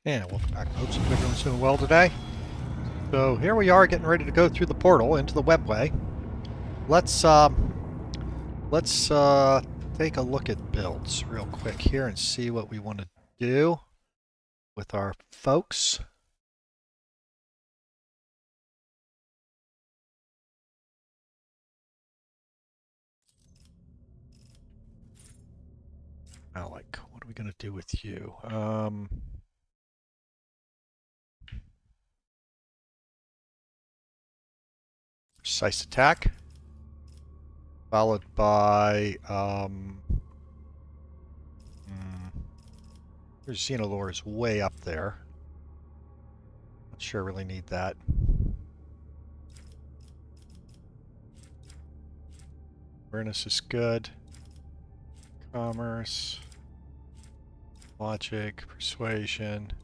And welcome back, folks. Hope everyone's doing well today. So here we are, getting ready to go through the portal into the webway. Let's take a look at builds real quick here and see what we want to do with our folks. Alec, what are we going to do with you? Precise attack, followed by your Xenolore is way up there. Not sure I really need that. Awareness is good. Commerce, logic, persuasion.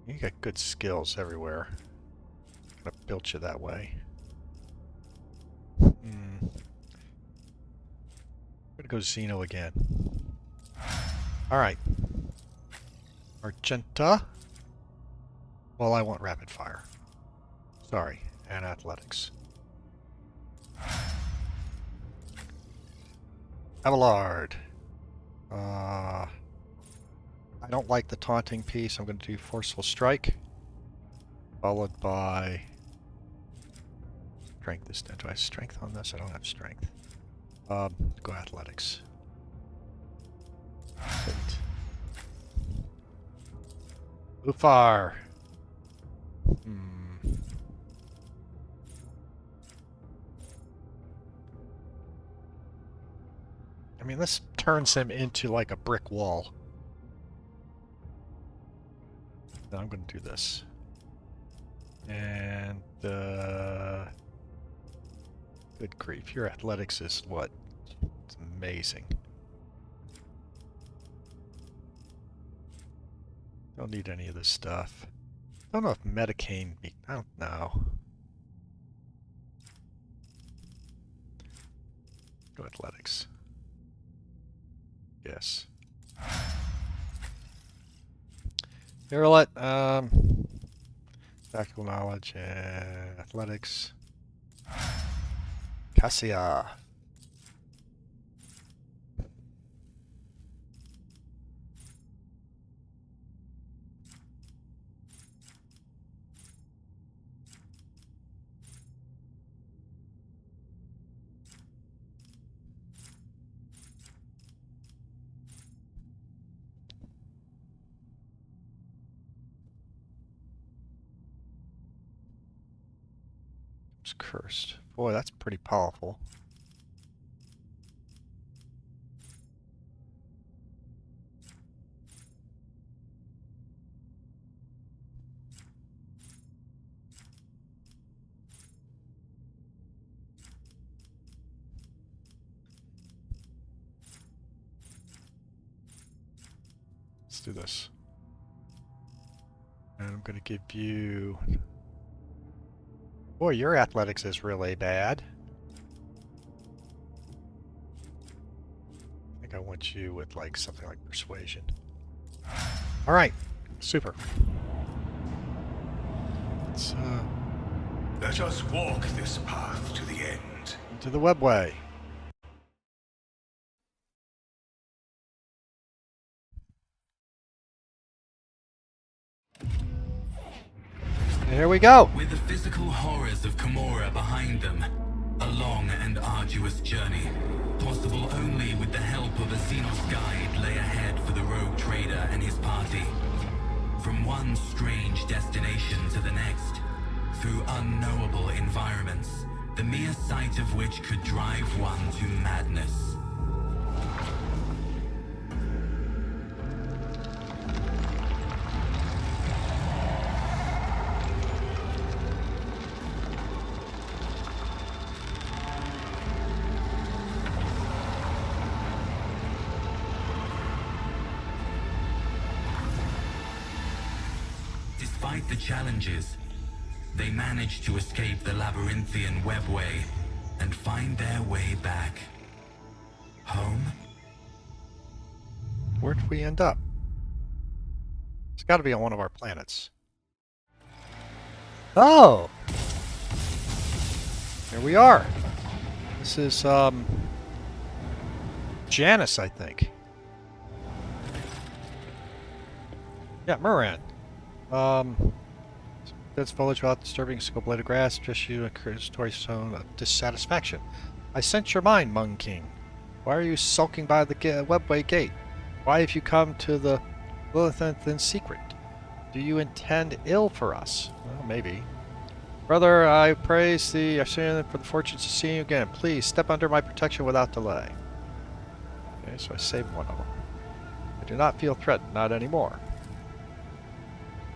You got good skills everywhere. I'm gonna build you that way. I'm gonna go Xeno again. Alright. Argenta. Well, I want rapid fire. Sorry, and athletics. Abelard. I don't like the taunting piece. I'm going to do forceful strike, followed by strength this time. Do I have strength on this? I don't have strength. Go athletics. Ufar. I mean, this turns him into like a brick wall. Now I'm going to do this. And, good grief, your athletics is what? It's amazing. Don't need any of this stuff. Don't know if Metacane, I don't know. Go athletics. Yes. Here, tactical knowledge and athletics. Cassia. Cursed. Boy, that's pretty powerful. Let's do this. And I'm going to give you... Boy, your athletics is really bad. I think I want you with like something like persuasion. Alright, super. Let us walk this path to the end. Into the webway. Here we go. With the physical horrors of Commorragh behind them, a long and arduous journey, possible only with the help of a Xenos guide, lay ahead for the rogue trader and his party. From one strange destination to the next, through unknowable environments, the mere sight of which could drive one to madness. Despite the challenges, they managed to escape the labyrinthian webway and find their way back. Home? Where'd we end up? It's got to be on one of our planets. Oh! Here we are. This is, Janus, I think. Yeah, Moran. This village without disturbing a single blade of grass, just you a story zone of dissatisfaction. I sense your mind, Mung King. Why are you sulking by the webway gate? Why have you come to the Lilith in secret? Do you intend ill for us? Well, maybe. Brother, I praise thee, I say for the fortunes to see you again. Please step under my protection without delay. Okay, so I saved one of them. I do not feel threatened, not anymore.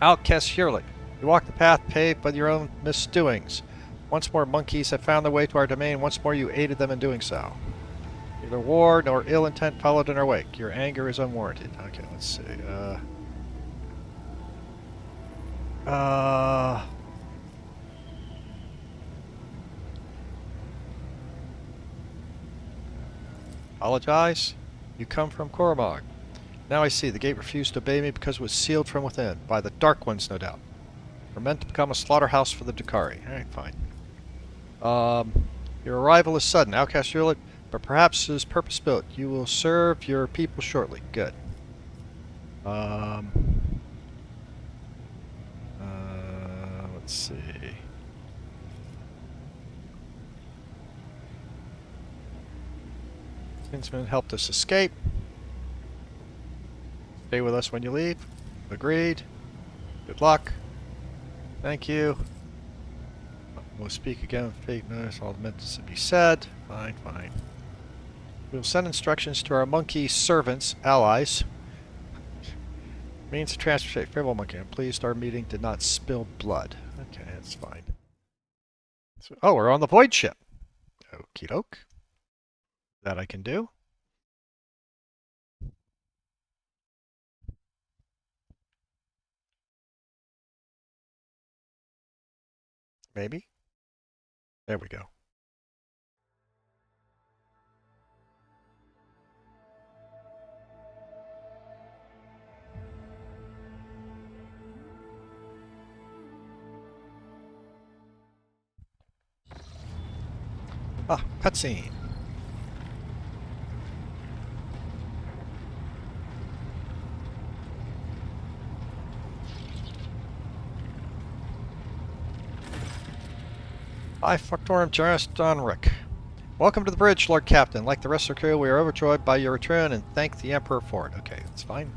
Outcast Hurley, you walk the path paved by your own misdoings. Once more monkeys have found their way to our domain, once more you aided them in doing so. Neither war nor ill intent followed in our wake. Your anger is unwarranted. Okay, let's see. Apologize? You come from Commorragh. Now I see. The gate refused to obey me because it was sealed from within. By the Dark Ones, no doubt. We're meant to become a slaughterhouse for the Dakari. Alright, fine. Your arrival is sudden, Outcast Hewlett, but perhaps it is purpose-built. You will serve your people shortly. Good. Let's see. Kinsman helped us escape. Stay with us when you leave. Agreed. Good luck. Thank you. We'll speak again with fate. Notice all meant to be said. Fine, fine. We'll send instructions to our monkey servants, allies. Means to transport favorable monkey. I'm pleased our meeting did not spill blood. Okay, that's fine. So, oh, we're on the void ship. Okie doke. That I can do. Maybe. There we go. Ah, cutscene. I Factorum Jarus Donrick. Welcome to the bridge, Lord Captain. Like the rest of the crew, we are overjoyed by your return and thank the Emperor for it. Okay, that's fine.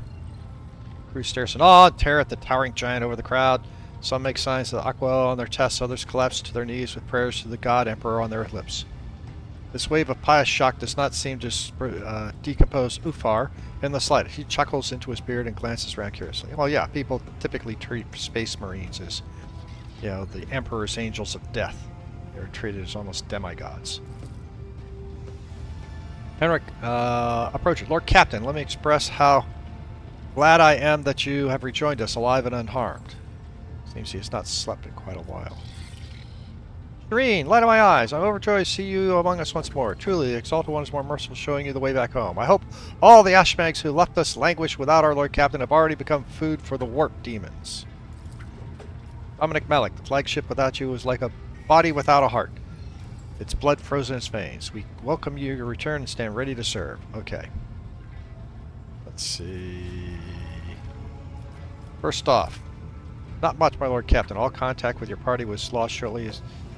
Crew stares in awe, terror at the towering giant over the crowd. Some make signs of the aqua on their chests, others collapse to their knees with prayers to the God Emperor on their lips. This wave of pious shock does not seem to decompose Ufar in the slightest. He chuckles into his beard and glances around curiously. Well, yeah, people typically treat space marines as, you know, the Emperor's angels of death. They're treated as almost demigods. Henrik approaches. Lord Captain, let me express how glad I am that you have rejoined us alive and unharmed. Seems he has not slept in quite a while. Serene, light of my eyes, I'm overjoyed to see you among us once more. Truly, the Exalted One is more merciful, showing you the way back home. I hope all the Ashmags who left us languish without our Lord Captain have already become food for the warp demons. Dominic Malik, the flagship without you is like a body without a heart. Its blood frozen in its veins. We welcome you your return and stand ready to serve. Okay. Let's see. First off, not much, my Lord Captain. All contact with your party was lost shortly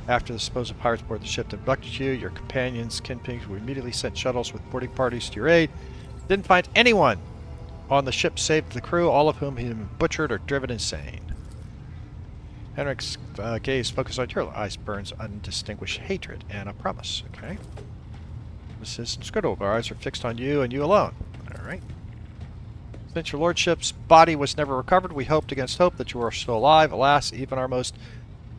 after the supposed pirates boarded the ship that abducted you. Your companions, kinpigs, were immediately sent shuttles with boarding parties to your aid. Didn't find anyone on the ship save the crew, all of whom had been butchered or driven insane. Henrik's gaze focused on your eyes, burns undistinguished hatred and a promise. Okay. This is inscrutable. Our eyes are fixed on you and you alone. Alright. Since your lordship's body was never recovered, we hoped against hope that you were still alive. Alas, even our most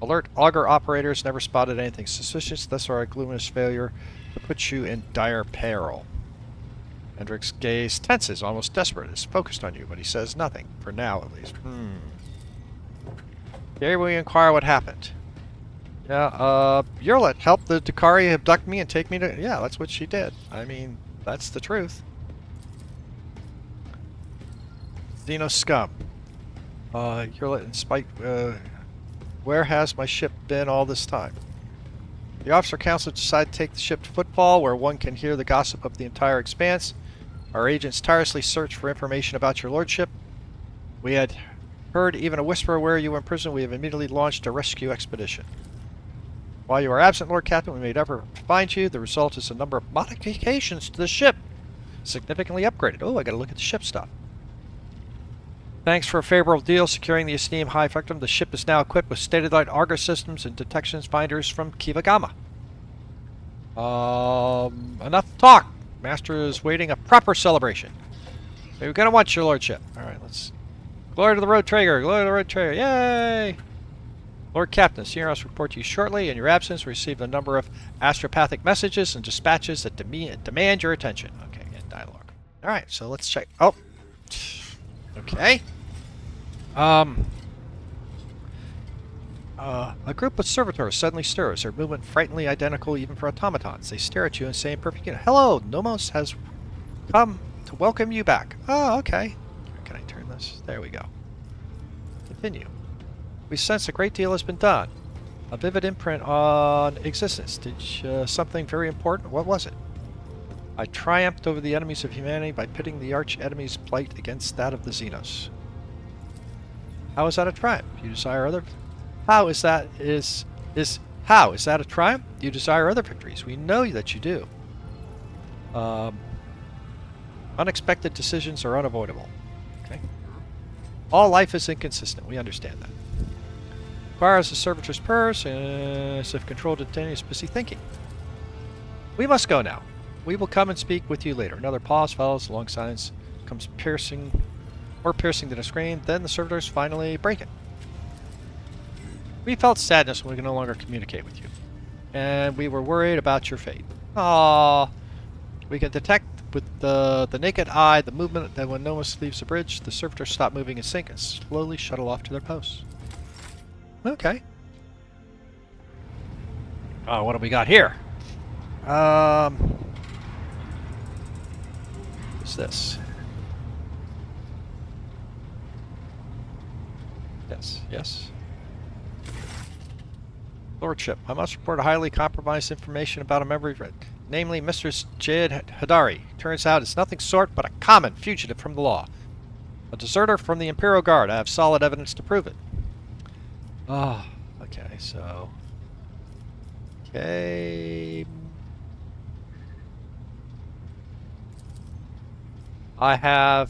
alert auger operators never spotted anything suspicious. Thus our gloominous failure to put you in dire peril. Hendrik's gaze tenses, almost desperate. Is focused on you, but he says nothing. For now, at least. Here we inquire what happened. Yeah, Yurlet helped the Dakari abduct me and take me to... Yeah, that's what she did. I mean, that's the truth. Xeno scum. You're letting spite. Where has my ship been all this time? The Officer Council decided to take the ship to Footfall, where one can hear the gossip of the entire expanse. Our agents tirelessly searched for information about your lordship. We had heard even a whisper where you were in prison. We have immediately launched a rescue expedition. While you were absent, Lord Captain, we made effort to find you. The result is a number of modifications to the ship. Significantly upgraded. Oh, I gotta look at the ship stuff. Thanks for a favorable deal securing the esteemed High Victim. The ship is now equipped with state-of-the-art Argus systems and detection finders from Kivagama. Enough talk. Master is waiting a proper celebration. We're gonna want your lordship. Alright, let's... Glory to the Road Traeger! Glory to the Road Traeger! Yay! Lord Captain, Sierra's report to you shortly. In your absence, we received a number of astropathic messages and dispatches that demand your attention. Okay, again, dialogue. Alright, so let's check. Oh! Okay. A group of servitors suddenly stirs, their movement frighteningly identical even for automatons. They stare at you and say in perfect unison, "Hello, Nomos has come to welcome you back." Oh, okay. Can I turn this? There we go. Continue. We sense a great deal has been done. A vivid imprint on existence. Did something very important? What was it? I triumphed over the enemies of humanity by pitting the arch-enemy's plight against that of the Xenos. How is that a triumph? You desire other... How is that a triumph? You desire other victories. We know that you do. Unexpected decisions are unavoidable. Okay. All life is inconsistent. We understand that. Far as the servitor's purse, as if controlled attention is busy thinking. We must go now. We will come and speak with you later. Another pause follows. A long silence comes more piercing than a scream. Then the servitors finally break it. We felt sadness when we could no longer communicate with you, and we were worried about your fate. Ah, we can detect with the naked eye the movement that when Nomos leaves the bridge, the servitors stop moving in sync and slowly shuttle off to their posts. Okay. What do we got here? What's this? Yes. Lordship, I must report a highly compromised information about a member of it, namely Mistress Jade Hadari. Turns out it's nothing short but a common fugitive from the law. A deserter from the Imperial Guard. I have solid evidence to prove it. Oh, okay, so... Okay... I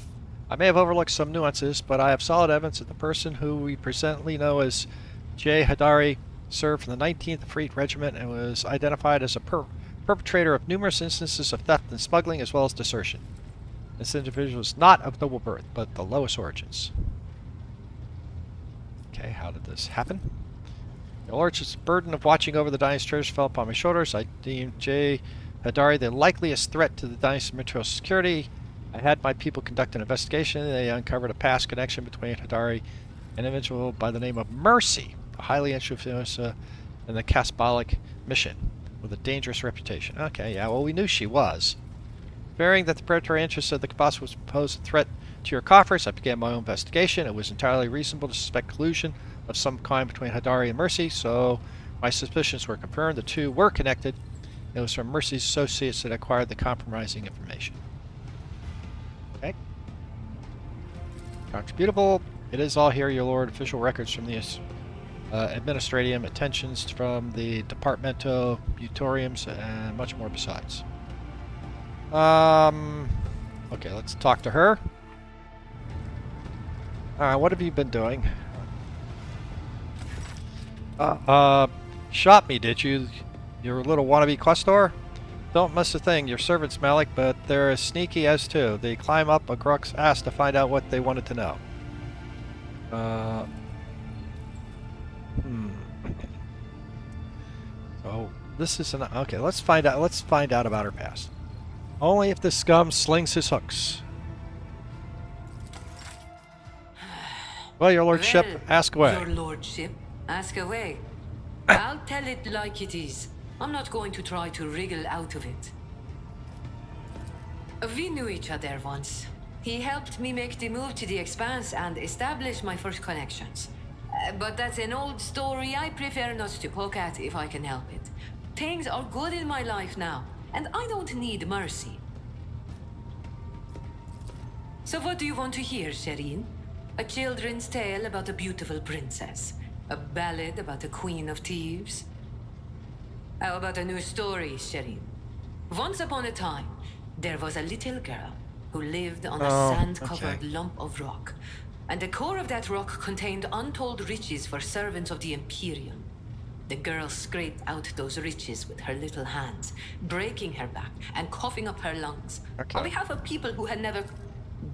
may have overlooked some nuances, but I have solid evidence that the person who we presently know as J. Hadari served in the 19th Fleet Regiment and was identified as a perpetrator of numerous instances of theft and smuggling as well as desertion. This individual is not of noble birth, but the lowest origins. Okay, how did this happen? The Lordship's burden of watching over the Dynasty's treasures fell upon my shoulders. I deemed J. Hadari the likeliest threat to the Dynasty's material security. I had my people conduct an investigation. They uncovered a past connection between Hadari and an individual by the name of Mercy, a highly influential in the Casbolic mission, with a dangerous reputation. Okay, yeah, well, we knew she was. Fearing that the predatory interests of the Cabas would pose a threat to your coffers, I began my own investigation. It was entirely reasonable to suspect collusion of some kind between Hadari and Mercy, so my suspicions were confirmed. The two were connected. It was from Mercy's associates that acquired the compromising information. Okay. Contributable. It is all here, your lord. Official records from the administratium, attentions from the departamento, butoriums, and much more besides. Okay, let's talk to her. What have you been doing? Shot me, did you? Your little wannabe questor? Don't miss a thing. Your servants, Malik, but they're as sneaky as two. They climb up a Gruk's ass to find out what they wanted to know. So this is an okay. Let's find out. Let's find out about her past. Only if this scum slings his hooks. Well, your lordship, ask away. Your lordship, ask away. I'll tell it like it is. I'm not going to try to wriggle out of it. We knew each other once. He helped me make the move to the Expanse and establish my first connections. But that's an old story I prefer not to poke at if I can help it. Things are good in my life now, and I don't need mercy. So what do you want to hear, Shireen? A children's tale about a beautiful princess? A ballad about a queen of thieves? How about a new story, Shireen? Once upon a time, there was a little girl who lived on a sand-covered lump of rock. And the core of that rock contained untold riches for servants of the Imperium. The girl scraped out those riches with her little hands, breaking her back and coughing up her lungs on behalf of people who had never...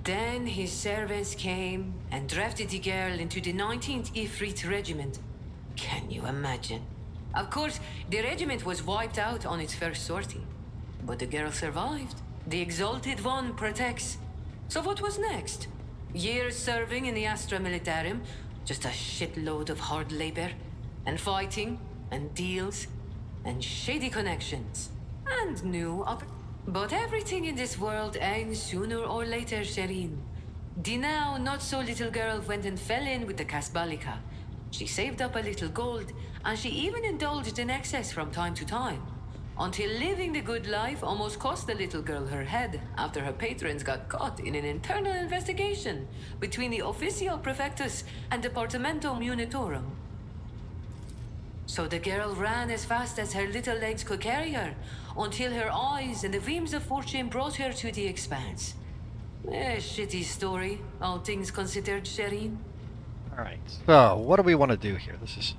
Then his servants came and drafted the girl into the 19th Ifrit Regiment. Can you imagine? Of course, the regiment was wiped out on its first sortie. But the girl survived. The Exalted One protects. So what was next? Years serving in the Astra Militarum, just a shitload of hard labor, and fighting, and deals, and shady connections, and new But everything in this world ends sooner or later, Shireen. The now not-so-little girl went and fell in with the Kasbalika. She saved up a little gold, and she even indulged in excess from time to time. Until living the good life almost cost the little girl her head after her patrons got caught in an internal investigation between the Officio Prefectus and Departamento Munitorum. So the girl ran as fast as her little legs could carry her, until her eyes and the beams of fortune brought her to the Expanse. A shitty story, all things considered, Shireen. Alright, so what do we want to do here? This is...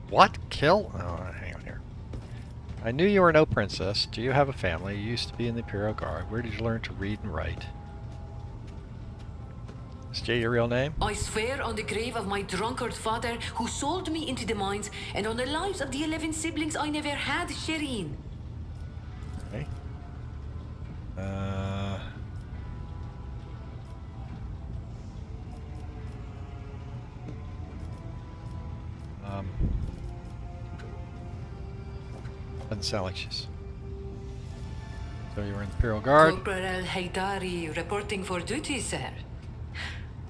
What? Kill? Oh, hang on here. I knew you were no princess. Do you have a family? You used to be in the Imperial Guard. Where did you learn to read and write? Is Jay your real name? I swear on the grave of my drunkard father who sold me into the mines, and on the lives of the 11 siblings I never had, Shireen. Okay. Doesn't sound like she's... So you were in the Imperial Guard? Corporal Haydari reporting for duty, sir.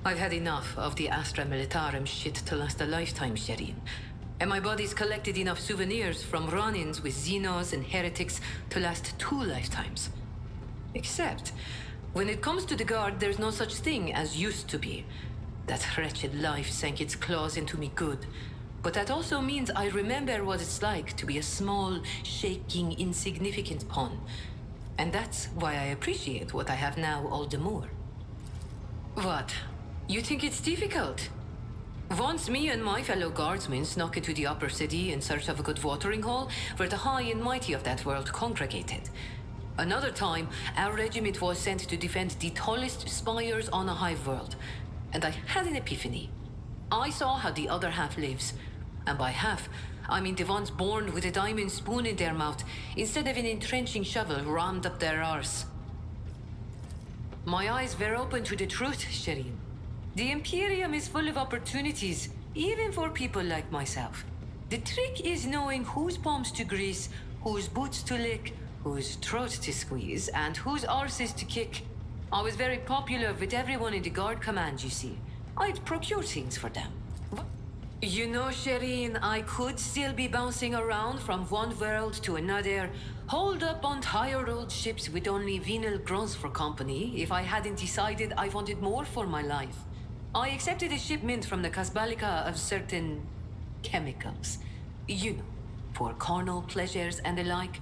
I've had enough of the Astra Militarum shit to last a lifetime, Shireen. And my body's collected enough souvenirs from run-ins with Xenos and heretics to last 2 lifetimes. Except, when it comes to the Guard, there's no such thing as used to be. That wretched life sank its claws into me good. But that also means I remember what it's like to be a small, shaking, insignificant pawn. And that's why I appreciate what I have now all the more. What? You think it's difficult? Once me and my fellow guardsmen snuck into the upper city in search of a good watering hole, where the high and mighty of that world congregated. Another time, our regiment was sent to defend the tallest spires on a hive world. And I had an epiphany. I saw how the other half lives. And by half, I mean the ones born with a diamond spoon in their mouth, instead of an entrenching shovel rammed up their arse. My eyes were open to the truth, Shireen. The Imperium is full of opportunities, even for people like myself. The trick is knowing whose palms to grease, whose boots to lick, whose throat to squeeze, and whose arses to kick. I was very popular with everyone in the Guard Command, you see. I'd procure things for them. You know, Shireen, I could still be bouncing around from one world to another, holed up on tired old ships with only venal grunts for company, if I hadn't decided I wanted more for my life. I accepted a shipment from the Kasbalika of certain chemicals. You know, for carnal pleasures and the like.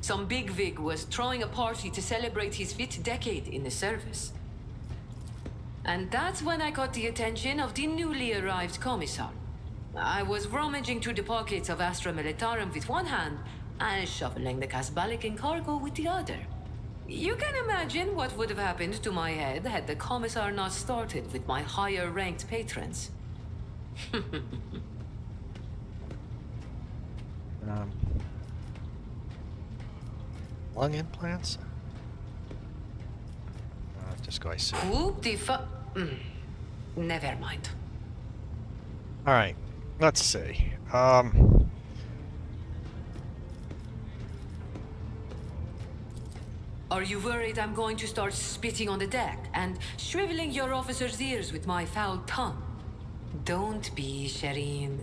Some bigwig was throwing a party to celebrate his 5th decade in the service. And that's when I got the attention of the newly arrived commissar. I was rummaging through the pockets of Astra Militarum with one hand and shoveling the Kasbalican cargo with the other. You can imagine what would have happened to my head had the commissar not started with my higher-ranked patrons. Lung implants? Just go, I see. Whoop the never mind. Alright, let's see. Are you worried I'm going to start spitting on the deck and shriveling your officers' ears with my foul tongue? Don't be, Shireen.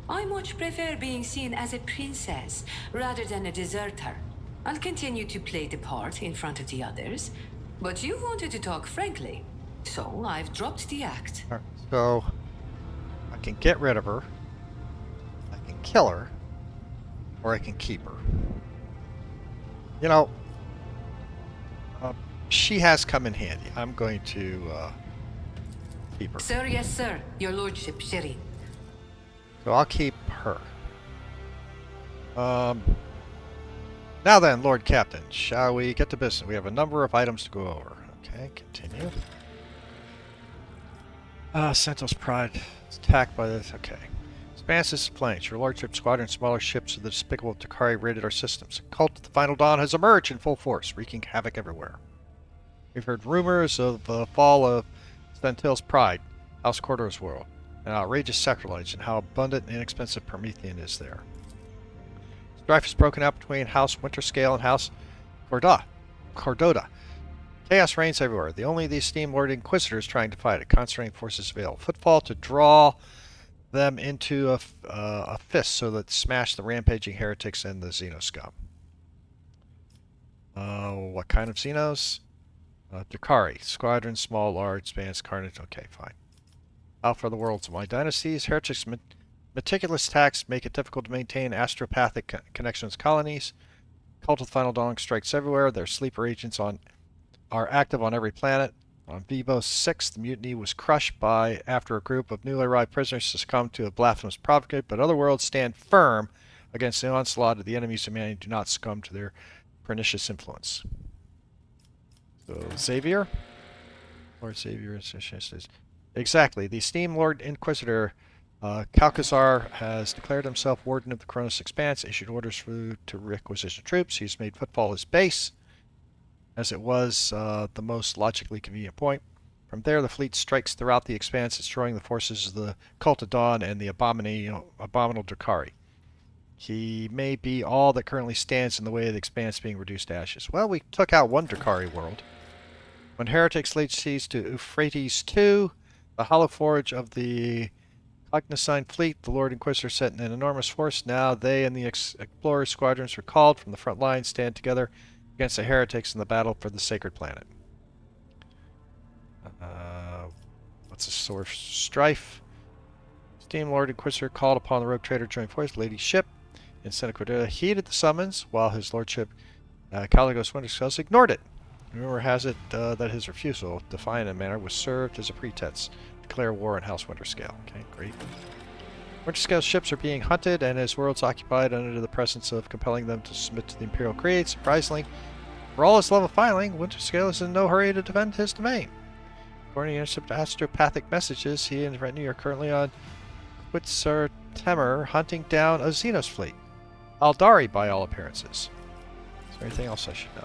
I much prefer being seen as a princess rather than a deserter. I'll continue to play the part in front of the others, but you wanted to talk frankly, so I've dropped the act. Alright, so I can get rid of her, I can kill her, or I can keep her. You know, she has come in handy. I'm going to keep her. Sir, yes, sir. Your lordship, Shireen. So I'll keep her. Now then, Lord Captain, shall we get to business? We have a number of items to go over. Okay, continue. Sentinel's Pride is attacked by this. Okay. Expanses flanks. Your Lordship's squadron smaller ships of the despicable Takari raided our systems. A cult of the Final Dawn has emerged in full force, wreaking havoc everywhere. We've heard rumors of the fall of Sentinel's Pride, House Cordo's world, and outrageous sacrilege, and how abundant and inexpensive Promethean is there. Strife is broken out between House Winterscale and House Cordota. Chaos reigns everywhere. Only the esteemed Lord Inquisitor is trying to fight it. Concentrating forces avail. Footfall to draw them into a fist so that smash the rampaging heretics and the Xeno scum. What kind of Xenos? Drakari. Squadron, small, large, spans, carnage. Okay, fine. Out for the worlds of my dynasties. Heretics' meticulous attacks make it difficult to maintain astropathic connections colonies. Cult of the Final Dawn strikes everywhere. Their sleeper agents are active on every planet. On Vivo 6, the mutiny was crushed after a group of newly arrived prisoners succumbed to a blasphemous propagate, but other worlds stand firm against the onslaught of the enemies of humanity and do not succumb to their pernicious influence. So, Xavier? Lord Xavier is... Exactly. The esteemed Lord Inquisitor Calcazar has declared himself Warden of the Cronus Expanse, issued orders to requisition troops. He's made Footfall his base, as it was the most logically convenient point. From there, the fleet strikes throughout the Expanse, destroying the forces of the Cult of Dawn and the abominable Drakari. He may be all that currently stands in the way of the Expanse being reduced to ashes. Well, we took out one Drakari world. When heretics laid siege to Euphrates II, the hollow forge of the Cognoscine fleet, the Lord Inquisitor sent an enormous force. Now they and the explorer squadrons recalled from the front line stand together against the heretics in the battle for the sacred planet. What's a source? Strife. Esteemed Lord Inquisitor called upon the rogue trader to join force. Lady's ship in Santa Cordelia heeded the summons, while his lordship Caligos Winterscales ignored it. Rumor has it that his refusal, defiant in manner, was served as a pretense to declare war on House Winterscale. Okay, great. Winterscale's ships are being hunted, and his world's occupied under the presence of compelling them to submit to the Imperial Creed. Surprisingly, for all his love of filing, Winterscale is in no hurry to defend his domain. According to astropathic messages, he and his retinue are currently on Quitsar Temer hunting down a Xenos fleet. Aldari, by all appearances. Is there anything else I should know?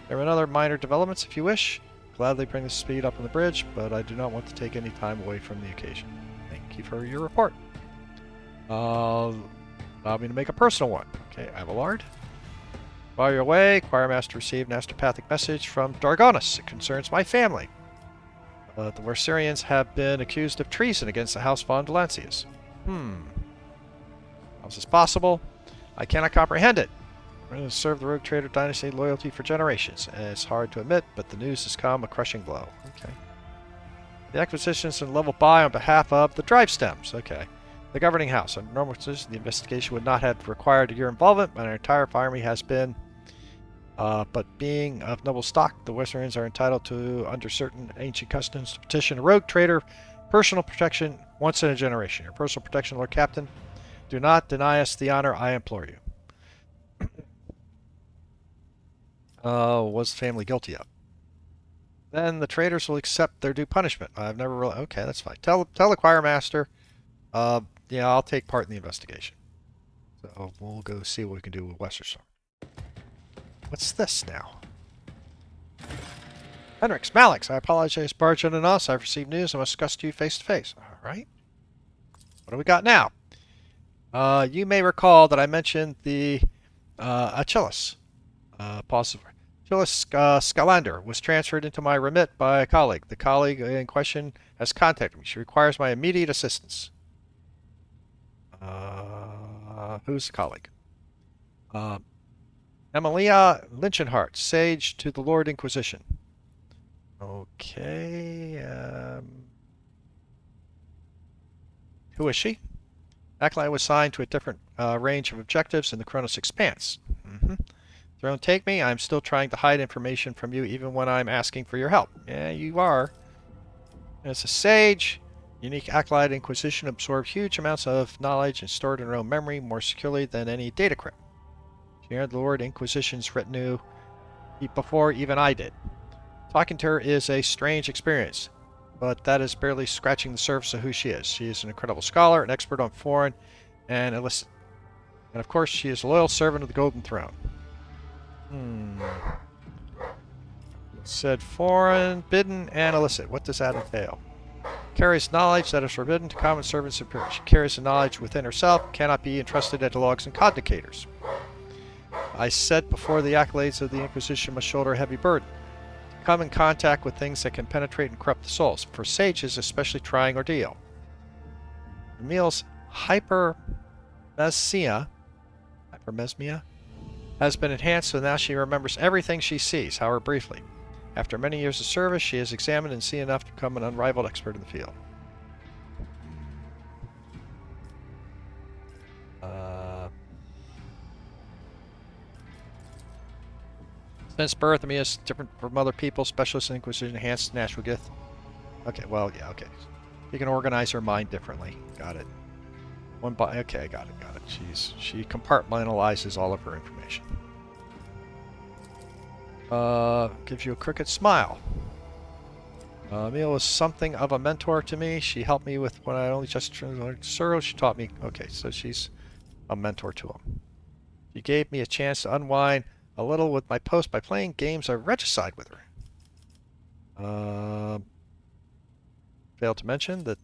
There are other minor developments if you wish. Gladly bring the speed up on the bridge, but I do not want to take any time away from the occasion. Thank you for your report. Allow me to make a personal one. Okay, Abelard. While you're away, Choirmaster received an astropathic message from Dargonus. It concerns my family. The Warsarians have been accused of treason against the House von Delancius. How is this possible? I cannot comprehend it. We're going to serve the Rogue Trader dynasty loyalty for generations. It's hard to admit, but the news has come a crushing blow. Okay. The acquisitions and level buy on behalf of the Drive Stems. Okay. The governing house. Under normal conditions, the investigation would not have required your involvement, but our entire army has been. But being of noble stock, the Westerns are entitled to, under certain ancient customs, to petition a rogue trader, personal protection once in a generation. Your personal protection, Lord Captain. Do not deny us the honor, I implore you. Was the family guilty of? Then the traitors will accept their due punishment. I've never really... Okay, that's fine. Tell the choir master. Yeah, I'll take part in the investigation. So we'll go see what we can do with Westersong. What's this now? Henrix, Malix, I apologize, barge in and us. I've received news. I must discuss to you face to face. All right. What do we got now? You may recall that I mentioned the Achilles. Gilles Scalander was transferred into my remit by a colleague. The colleague in question has contacted me. She requires my immediate assistance. Who's the colleague? Emilia Lynchenhart, Sage to the Lord Inquisition. Okay. Who is she? Acolyte was assigned to a different range of objectives in the Chronos Expanse. Throne take me, I'm still trying to hide information from you even when I'm asking for your help. Yeah, you are. As a sage, unique Acolyte Inquisition absorbed huge amounts of knowledge and stored in her own memory more securely than any data crypt. She entered the Lord Inquisition's retinue before even I did. Talking to her is a strange experience, but that is barely scratching the surface of who she is. She is an incredible scholar, an expert on foreign and illicit. And of course, she is a loyal servant of the Golden Throne. Said foreign, bidden, and illicit. What does that entail? Carries knowledge that is forbidden to common servants superior. She carries the knowledge within herself, cannot be entrusted to logs and condicators. I said before, the accolades of the Inquisition must shoulder a heavy burden. To come in contact with things that can penetrate and corrupt the souls. For sages, especially trying ordeal. Emil's hypermesmia has been enhanced, so now she remembers everything she sees, however briefly. After many years of service, she has examined and seen enough to become an unrivaled expert in the field. Since birth, Emilia is different from other people. Specialist in Inquisition, enhanced natural gift. Okay, well, yeah, okay. You can organize her mind differently. Got it. Okay, got it. She compartmentalizes all of her information. Gives you a crooked smile. Emil was something of a mentor to me. She helped me with when I only just learned Cyril. She taught me. Okay, so she's a mentor to him. She gave me a chance to unwind a little with my post by playing games of regicide with her. Failed to mention that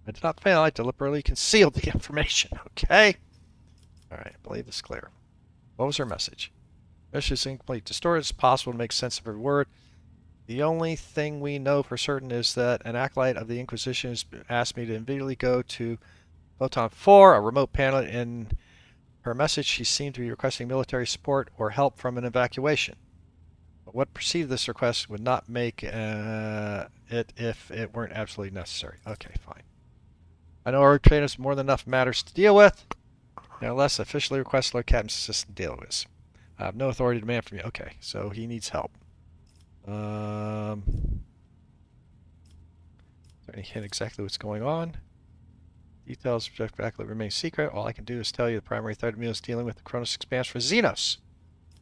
I did not fail. I deliberately concealed the information. Okay. All right, I believe it's clear. What was her message? Message is incomplete. Distorted as possible to make sense of every word. The only thing we know for certain is that an acolyte of the Inquisition has asked me to immediately go to Photon 4, a remote planet. In her message, she seemed to be requesting military support or help from an evacuation. But what preceded this request would not make it if it weren't absolutely necessary. Okay, fine. I know our trainers have more than enough matters to deal with. Unless officially request Lord Captain's assistant deal with this. I have no authority to demand from you. Okay, so he needs help. Is there any hint exactly what's going on? Details of exactly remain secret. All I can do is tell you the primary threat of me is dealing with the Chronos Expanse for Xenos.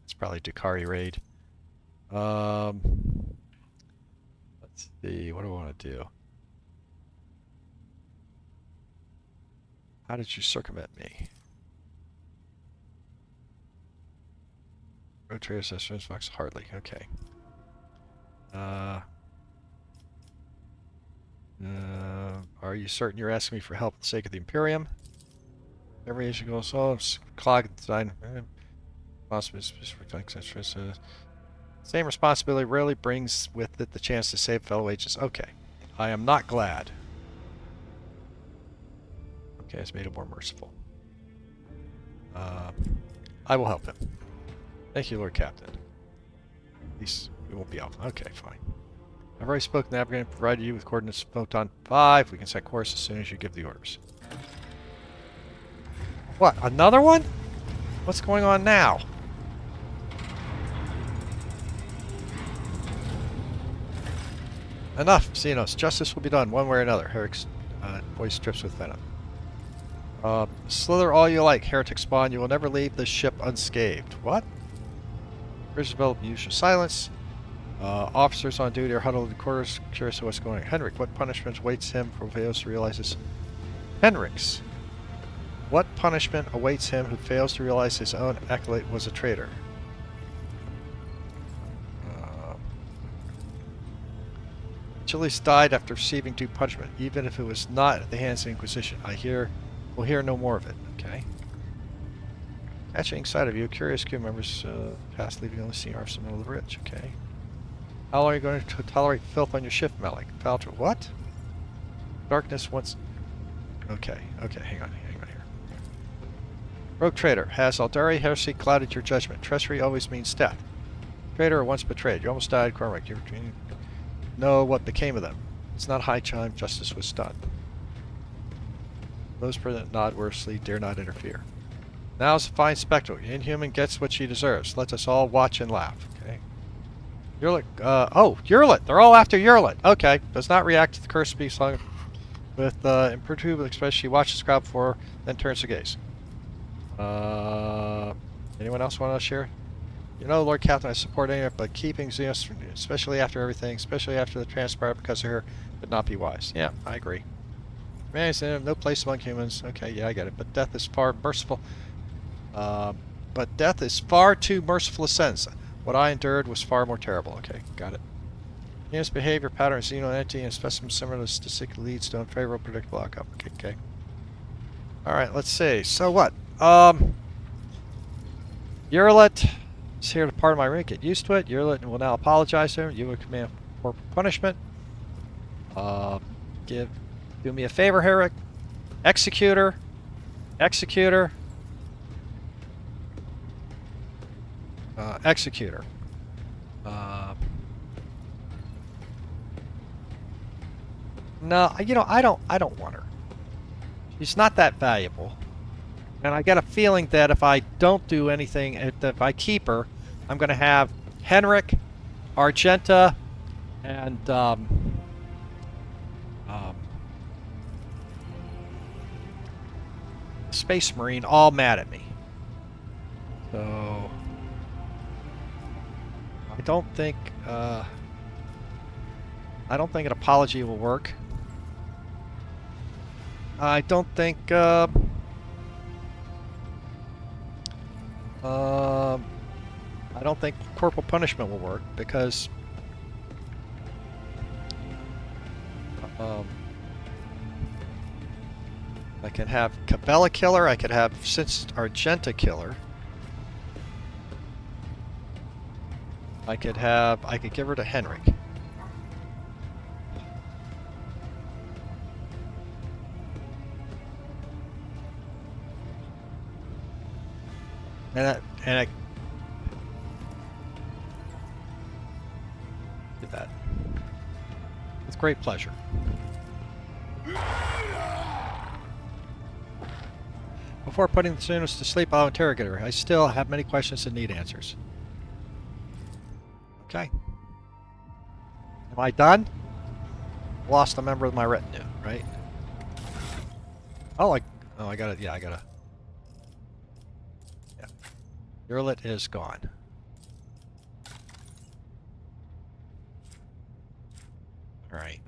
It's probably Dukari raid. Let's see. What do I want to do? How did you circumvent me? Road trader says Fox hardly. Okay. Are you certain you're asking me for help for the sake of the Imperium? Every issue goes, clog design. Same responsibility rarely brings with it the chance to save fellow agents. Okay. I am not glad. Okay, it's made it more merciful. I will help him. Thank you, Lord Captain. At least we won't be out. Okay, fine. I've already spoken to Navigator and provided you with coordinates of Photon 5. We can set course as soon as you give the orders. What? Another one? What's going on now? Enough, Xenos. Justice will be done one way or another. Herrick's voice drips with venom. Slither all you like, heretic spawn. You will never leave this ship unscathed. What? Roosevelt, use your silence. Officers on duty are huddled in quarters, curious of what's going on. Henrik, what punishment awaits him who fails to realize his... Henrik's. What punishment awaits him who fails to realize his own acolyte was a traitor? Achilles died after receiving due punishment, even if it was not at the hands of the Inquisition. We'll hear no more of it. Okay. Hatching sight of you. Curious crew members past leaving on the scene off some of the bridge. Okay. How long are you going to tolerate filth on your ship, Malik? Falter, what? Darkness once... Okay, hang on here. Rogue Trader. Has Aldari heresy clouded your judgment? Treachery always means death. Traitor once betrayed. You almost died, Commorragh. You know what became of them. It's not high time. Justice was done. Those present nod worsley, dare not interfere. Now's a fine spectacle. The Inhuman gets what she deserves. Let us all watch and laugh. Okay. Yurlit, oh, Yurlit! They're all after Yurlit! Okay. Does not react to the curse speech song with imperturbable expression. She watches the crowd before, then turns to gaze. Anyone else want to share? You know, Lord Captain, I support any of it, but keeping Xenos, especially after everything, especially after the transpired because of her, would not be wise. Yeah, I agree. Man, no place among humans. Okay, yeah, I get it. But death is far merciful. But death is far too merciful a sentence. What I endured was far more terrible. Okay, got it. His behavior pattern is xeno entity and specimen similar to leads to unfavorable predictable outcome. Okay. Alright, let's see. So what? Yurlit is here to pardon my ring. Get used to it. Yurlit will now apologize to him. You would command corporal punishment. Do me a favor, Herrick. Executor. Executor. Executor. No, you know, I don't want her. She's not that valuable. And I get a feeling that if I don't do anything, if I keep her, I'm going to have Henrik, Argenta, and Space Marine all mad at me. So I don't think an apology will work. I don't think corporal punishment will work because I can have Cabela killer, I could have since Argenta killer. I could give her to Henrik. And I did that with great pleasure. Before putting the students to sleep, I'll interrogate her. I still have many questions and need answers. Okay. Am I done? Lost a member of my retinue, right? I got it. Yeah, I got it. Yeah. Yurlit is gone. All right.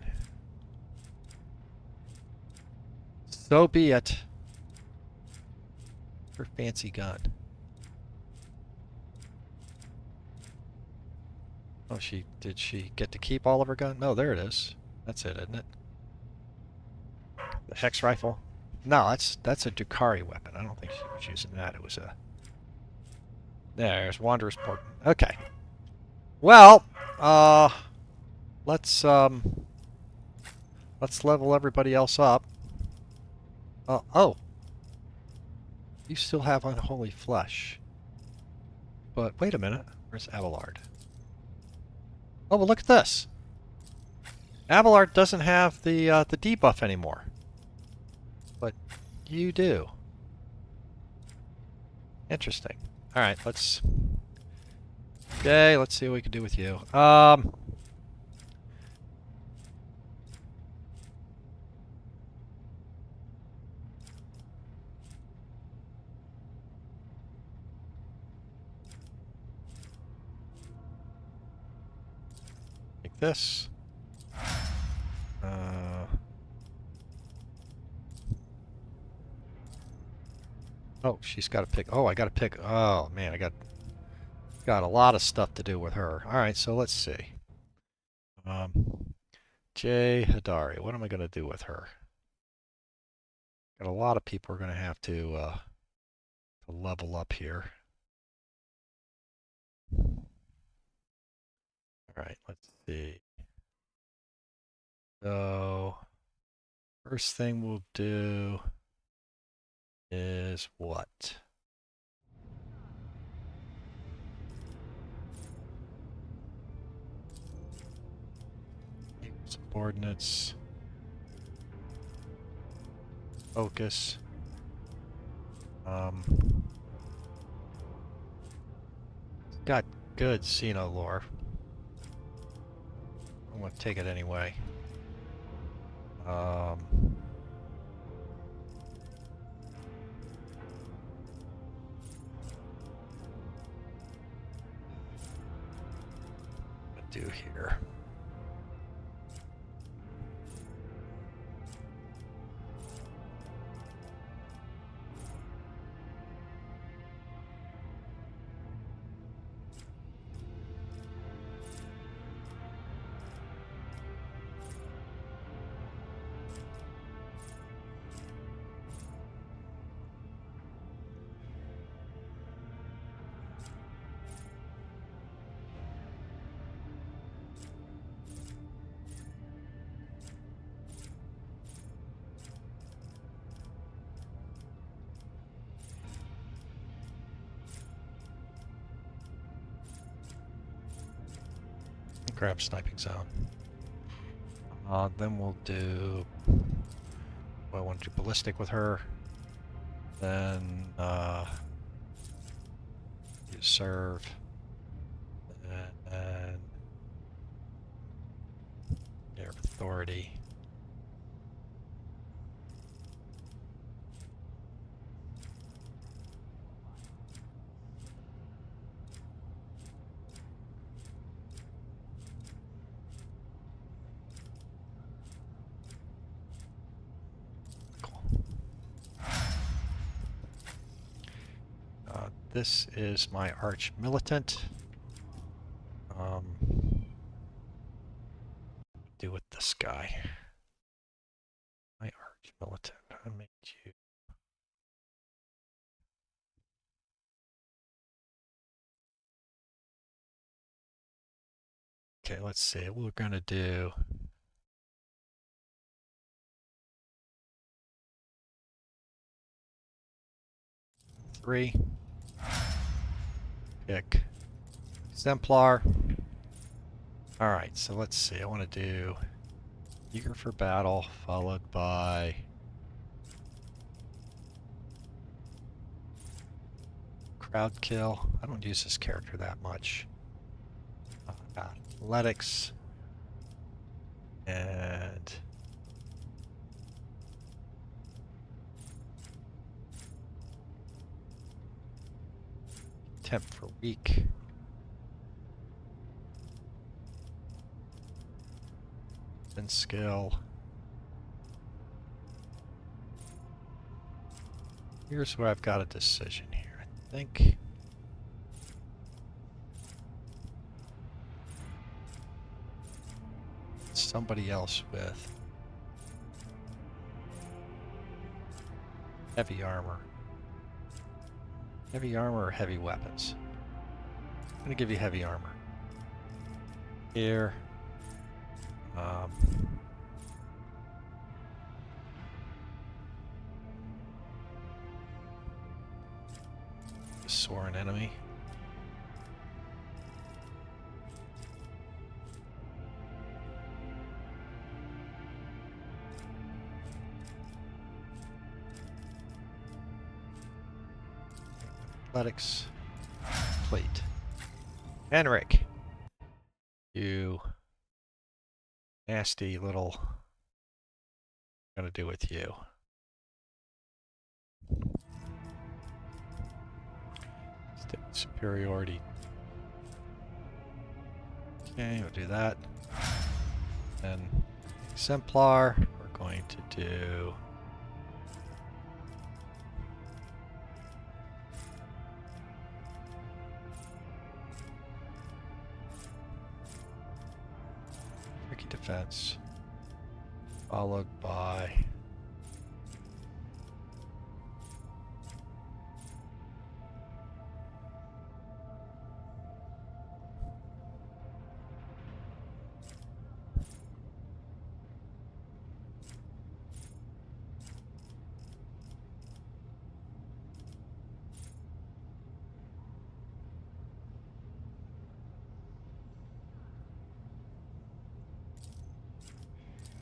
So be it. Her fancy gun. Oh, did she get to keep all of her gun? No, there it is. That's it, isn't it? The hex rifle. No, that's a Dukari weapon. I don't think she was using that. It was a... There's Wanderer's Port. Okay. Well, let's level everybody else up. Oh. You still have unholy flesh. But wait a minute. Where's Abelard? Oh, well, look at this. Abelard doesn't have the debuff anymore. But you do. Interesting. Alright, let's... Okay, let's see what we can do with you. Like this. Oh, she's got to pick. Oh, I got to pick. Oh, man, I got a lot of stuff to do with her. All right, so let's see. Jay Hadari. What am I going to do with her? Got a lot of people are going to have to to level up here. Alright, let's see. So, first thing we'll do is what? Subordinates. Focus. Got good Xeno lore. I'm gonna take it anyway. What do here? Grab sniping zone. Then we'll do. Well, I want to do ballistic with her. Then you serve. And air authority. This is my arch militant. Do with this guy. My arch militant. I made you. Okay, let's see. We're gonna do. Three. Pick exemplar. Alright, so let's see. I want to do eager for battle, followed by crowd kill. I don't use this character that much. Athletics. And temp for weak. And skill. Here's where I've got a decision here. I think somebody else with heavy armor. Heavy armor or heavy weapons? I'm gonna give you heavy armor. Here. Soar an enemy. Athletics. Plate. Henrik. You nasty little. I'm gonna do with you. Superiority. Okay, we'll do that. Then exemplar, we're going to do tricky defense, followed by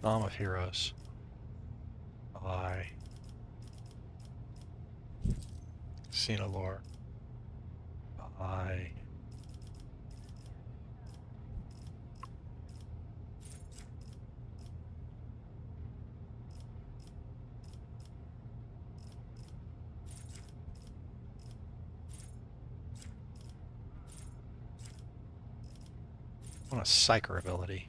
Psalm of Heroes. I. Xenolore. I. I want a Psyker ability.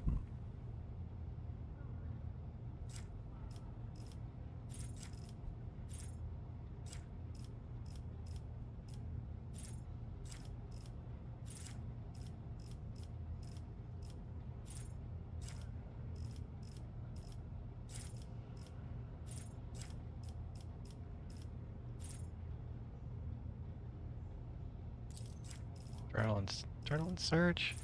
Adrenaline Surge?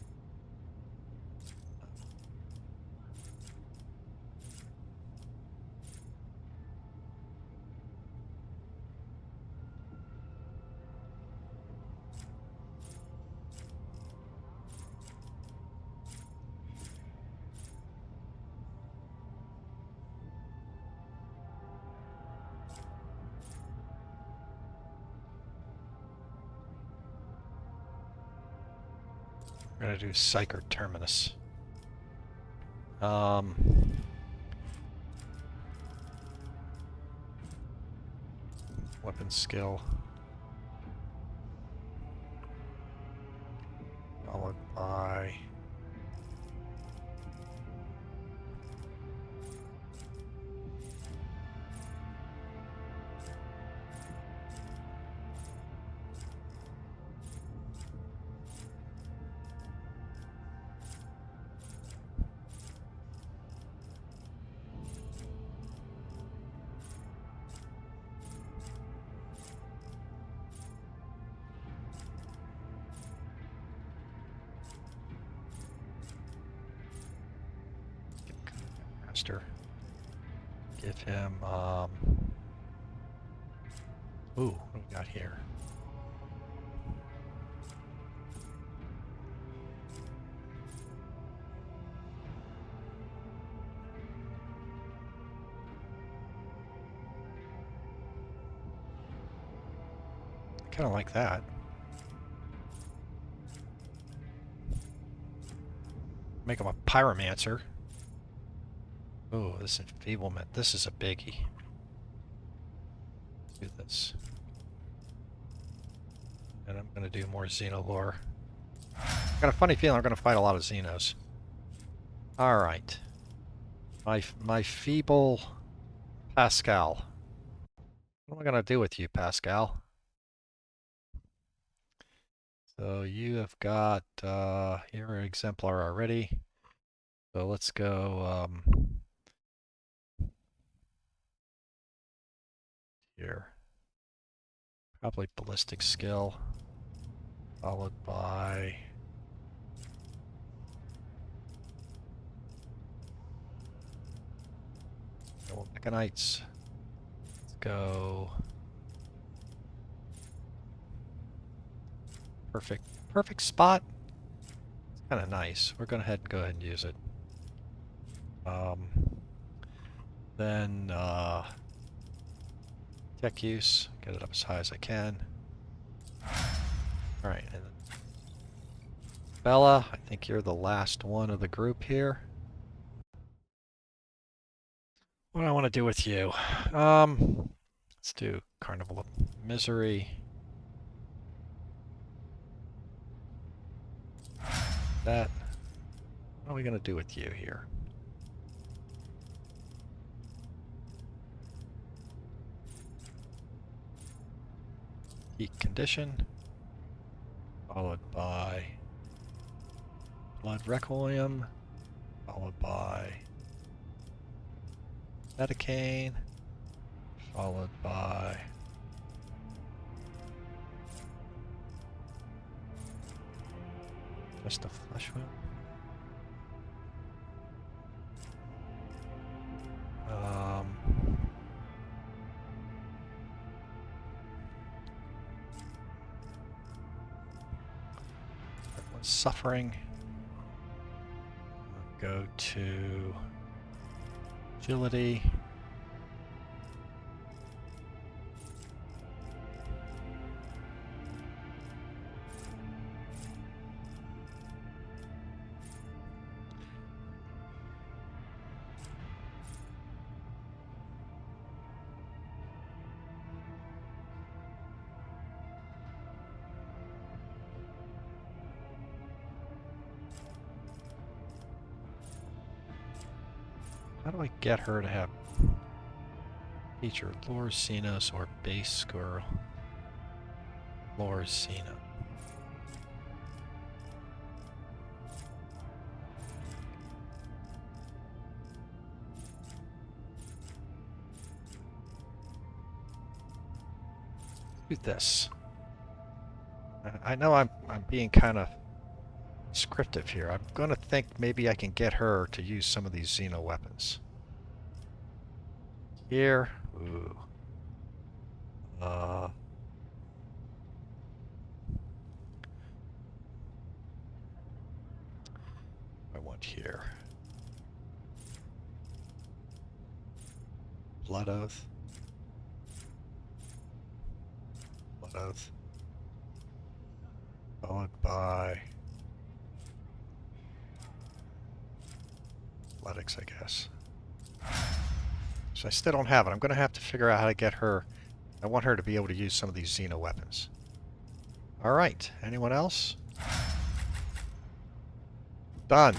We're gonna do Psyker Terminus. Weapon skill. Followed by Master. Give him, ooh, what do we got here? Kind of like that. Make him a Pyromancer. Oh, this enfeeblement. This is a biggie. Let's do this. And I'm going to do more Xenolore. Got a funny feeling I'm going to fight a lot of Xenos. Alright. My feeble Pascal. What am I going to do with you, Pascal? So you have got, you're an exemplar already. So let's go, here. Probably ballistic skill, followed by Mechanites. Let's go. Perfect spot. It's kind of nice. We're gonna go ahead and use it. Then tech use. Get it up as high as I can. All right, and then Bella, I think you're the last one of the group here. What do I want to do with you? Let's do Carnival of Misery. That. What are we going to do with you here? Heat Condition. Followed by Blood Requiem. Followed by Metacane. Followed by just a flesh wound. Everyone's suffering. We'll go to Agility. How do I get her to have feature Lorsinos or base girl? Lorsino. Do this. I know I'm being kind of descriptive here. I'm going to think maybe I can get her to use some of these Xeno weapons. Here. Ooh. I want here. Blood Oath. Blood Oath. Followed by athletics, I guess. So I still don't have it. I'm going to have to figure out how to get her. I want her to be able to use some of these Xeno weapons. All right. Anyone else? Done.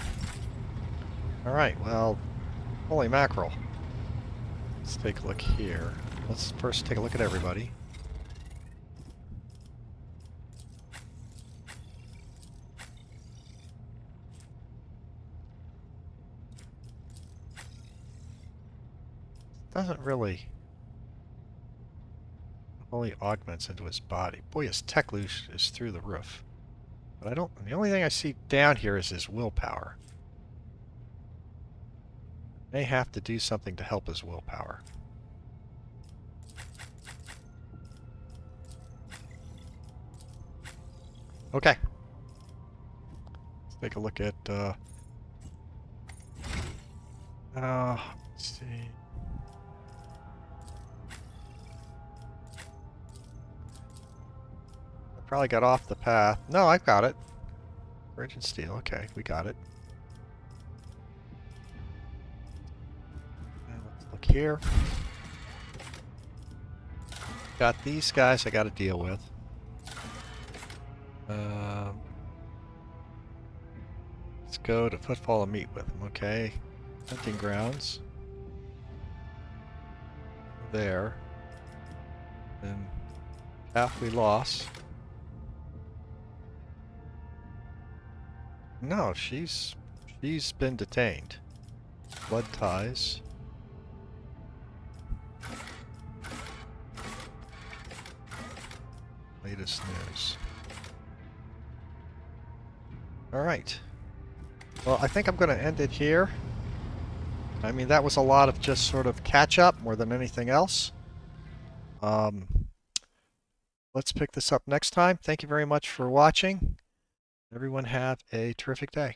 All right. Well, holy mackerel. Let's take a look here. Let's first take a look at everybody. Doesn't really only augments into his body. Boy, his tech loot is through the roof. But I don't. The only thing I see down here is his willpower. May have to do something to help his willpower. Okay. Let's take a look at. Let's see. Probably got off the path. No, I've got it. Bridge and steel. Okay, we got it. Now let's look here. Got these guys I got to deal with. Let's go to Footfall and meet with them. Okay. Hunting grounds. There. Then path we lost. No, she's been detained. Blood ties. Latest news. All right. Well, I think I'm going to end it here. I mean, that was a lot of just sort of catch up more than anything else. Let's pick this up next time. Thank you very much for watching. Everyone have a terrific day.